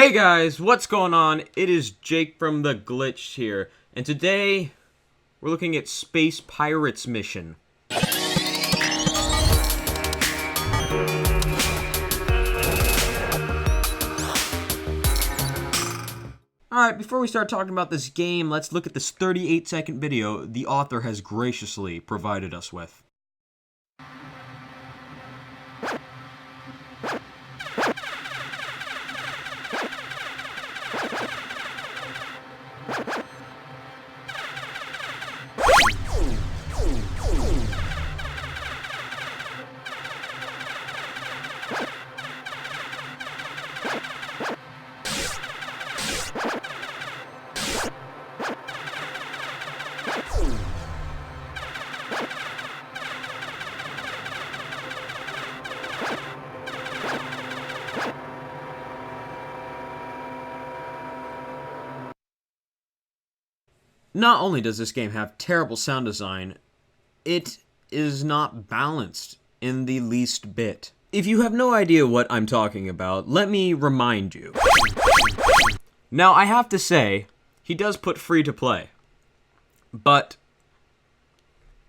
Hey guys, what's going on? It is Jake from The Glitch here, and today we're looking at Space Pirates Mission. Alright, before we start talking about this game, let's look at this 38-second video the author has graciously provided us with. Not only does this game have terrible sound design, it is not balanced in the least bit. If you have no idea what I'm talking about, let me remind you. Now, I have to say, he does put free to play, but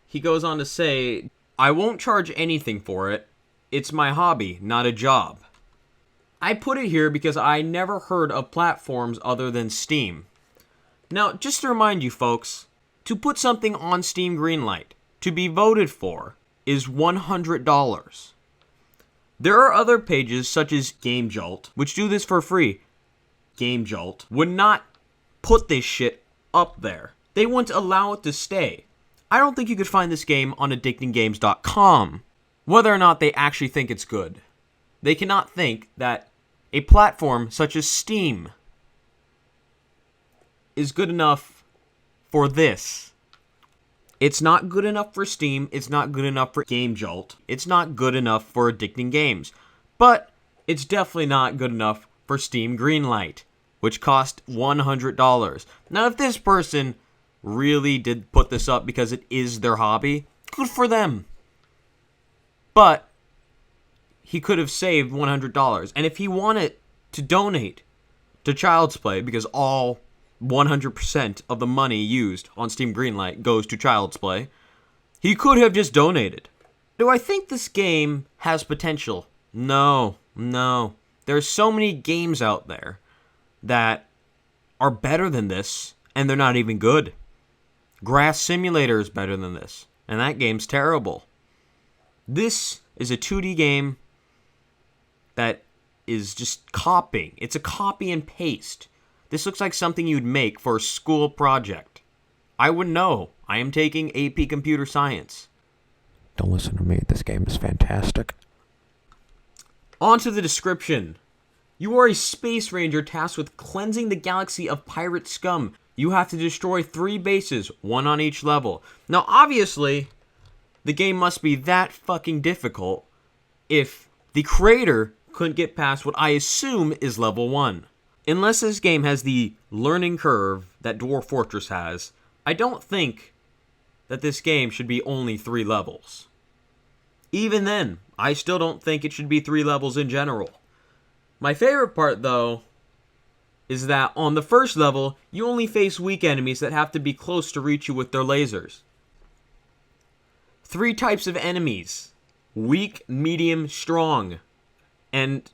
he goes on to say, I won't charge anything for it. It's my hobby, not a job. I put it here because I never heard of platforms other than Steam. Now, just to remind you folks, to put something on Steam Greenlight, to be voted for, is $100. There are other pages such as Game Jolt, which do this for free. Game Jolt would not put this shit up there. They wouldn't allow it to stay. I don't think you could find this game on addictinggames.com, whether or not they actually think it's good. They cannot think that a platform such as Steam is good enough for this. It's not good enough for Steam, it's not good enough for Game Jolt, it's not good enough for Addicting Games, but it's definitely not good enough for Steam Greenlight, which cost $100. Now, if this person really did put this up because it is their hobby, good for them. But he could have saved $100, and if he wanted to donate to Child's Play, because all 100% of the money used on Steam Greenlight goes to Child's Play, he could have just donated. Do I think this game has potential? No. There's so many games out there that are better than this, and they're not even good. Grass Simulator is better than this, and that game's terrible. This is a 2D game that is just copying. It's a copy and paste. This looks like something you'd make for a school project. I would know. I am taking AP Computer Science. Don't listen to me. This game is fantastic. On to the description. You are a space ranger tasked with cleansing the galaxy of pirate scum. You have to destroy 3 bases, 1 on each level. Now, obviously, the game must be that fucking difficult if the creator couldn't get past what I assume is level 1. Unless this game has the learning curve that Dwarf Fortress has, I don't think that this game should be only 3 levels. Even then, I still don't think it should be 3 levels in general. My favorite part, though, is that on the first level, you only face weak enemies that have to be close to reach you with their lasers. 3 types of enemies: weak, medium, strong. And,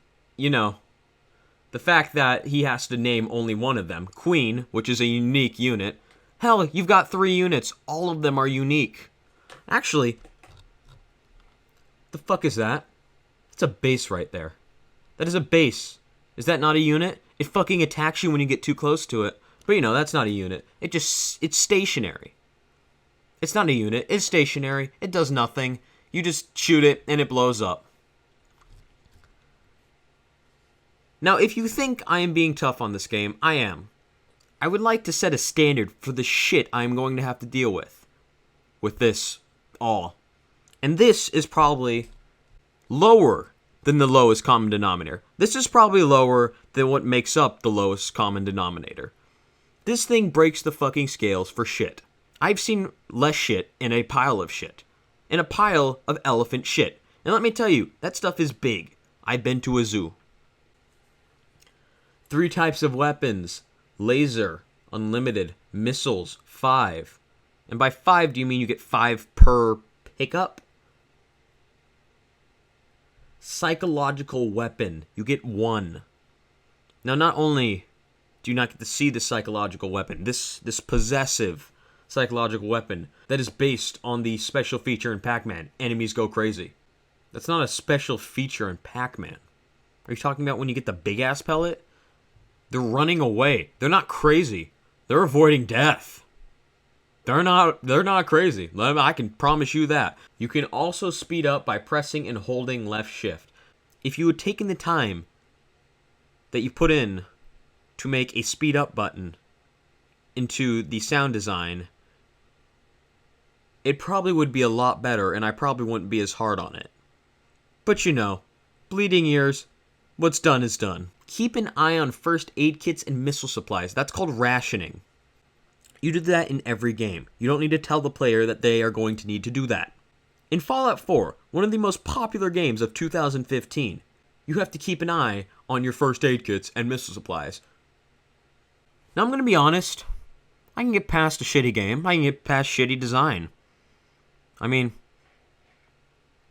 the fact that he has to name only one of them, Queen, which is a unique unit. Hell, you've got 3 units. All of them are unique. Actually, the fuck is that? That's a base right there. That is a base. Is that not a unit? It fucking attacks you when you get too close to it. But that's not a unit. It's stationary. It's not a unit. It's stationary. It does nothing. You just shoot it and it blows up. Now, if you think I am being tough on this game, I am. I would like to set a standard for the shit I am going to have to deal with this all. And this is probably lower than the lowest common denominator. This is probably lower than what makes up the lowest common denominator. This thing breaks the fucking scales for shit. I've seen less shit in a pile of shit. In a pile of elephant shit. And let me tell you, that stuff is big. I've been to a zoo. 3 types of weapons: laser, unlimited, missiles, 5. And by 5, do you mean you get 5 per pickup? Psychological weapon, you get 1. Now, not only do you not get to see the psychological weapon, this possessive psychological weapon that is based on the special feature in Pac-Man, Enemies Go Crazy. That's not a special feature in Pac-Man. Are you talking about when you get the big-ass pellet? They're running away. They're not crazy. They're avoiding death. They're not crazy. I can promise you that. You can also speed up by pressing and holding left shift. If you had taken the time that you put in to make a speed up button into the sound design, it probably would be a lot better, and I probably wouldn't be as hard on it. But you know, bleeding ears, what's done is done. Keep an eye on first aid kits and missile supplies. That's called rationing. You do that in every game. You don't need to tell the player that they are going to need to do that. In Fallout 4, one of the most popular games of 2015, you have to keep an eye on your first aid kits and missile supplies. Now, I'm going to be honest. I can get past a shitty game. I can get past shitty design. I mean,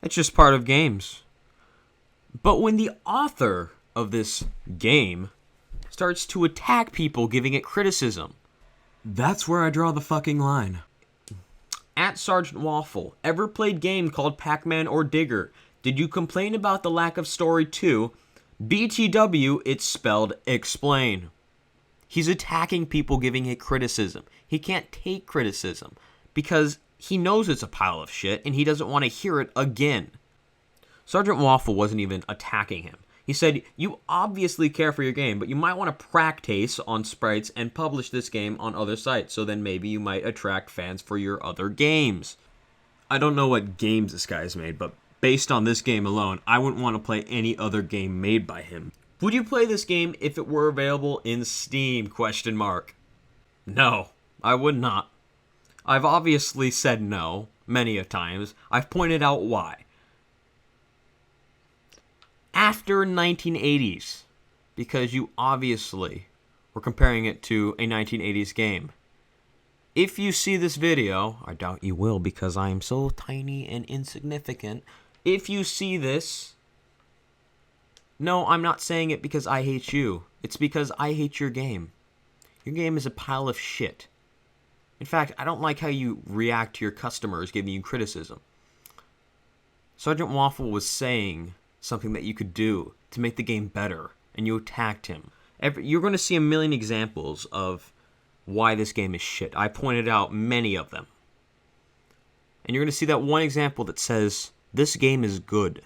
it's just part of games. But when the author of this game starts to attack people giving it criticism, that's where I draw the fucking line. At Sergeant Waffle, ever played game called Pac-Man or Digger? Did you complain about the lack of story too? BTW, it's spelled explain. He's attacking people giving it criticism. He can't take criticism because he knows it's a pile of shit and he doesn't want to hear it again. Sergeant Waffle wasn't even attacking him. He said, you obviously care for your game, but you might want to practice on sprites and publish this game on other sites, so then maybe you might attract fans for your other games. I don't know what games this guy's made, but based on this game alone, I wouldn't want to play any other game made by him. Would you play this game if it were available in Steam? ? No, I would not. I've obviously said no many a times. I've pointed out why. After 1980s, because you obviously were comparing it to a 1980s game. If you see this video, I doubt you will because I am so tiny and insignificant. If you see this, no, I'm not saying it because I hate you. It's because I hate your game. Your game is a pile of shit. In fact, I don't like how you react to your customers giving you criticism. Sergeant Waffle was saying something that you could do to make the game better, and you attacked him. You're going to see a million examples of why this game is shit. I pointed out many of them. And you're going to see that one example that says, this game is good.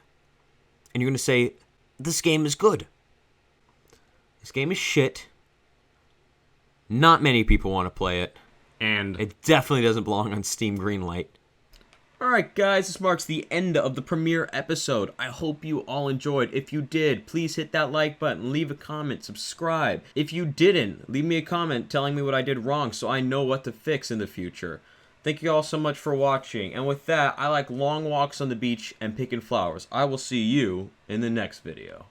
And you're going to say, this game is good. This game is shit. Not many people want to play it. And it definitely doesn't belong on Steam Greenlight. Alright guys, this marks the end of the premiere episode. I hope you all enjoyed. If you did, please hit that like button, leave a comment, subscribe. If you didn't, leave me a comment telling me what I did wrong so I know what to fix in the future. Thank you all so much for watching. And with that, I like long walks on the beach and picking flowers. I will see you in the next video.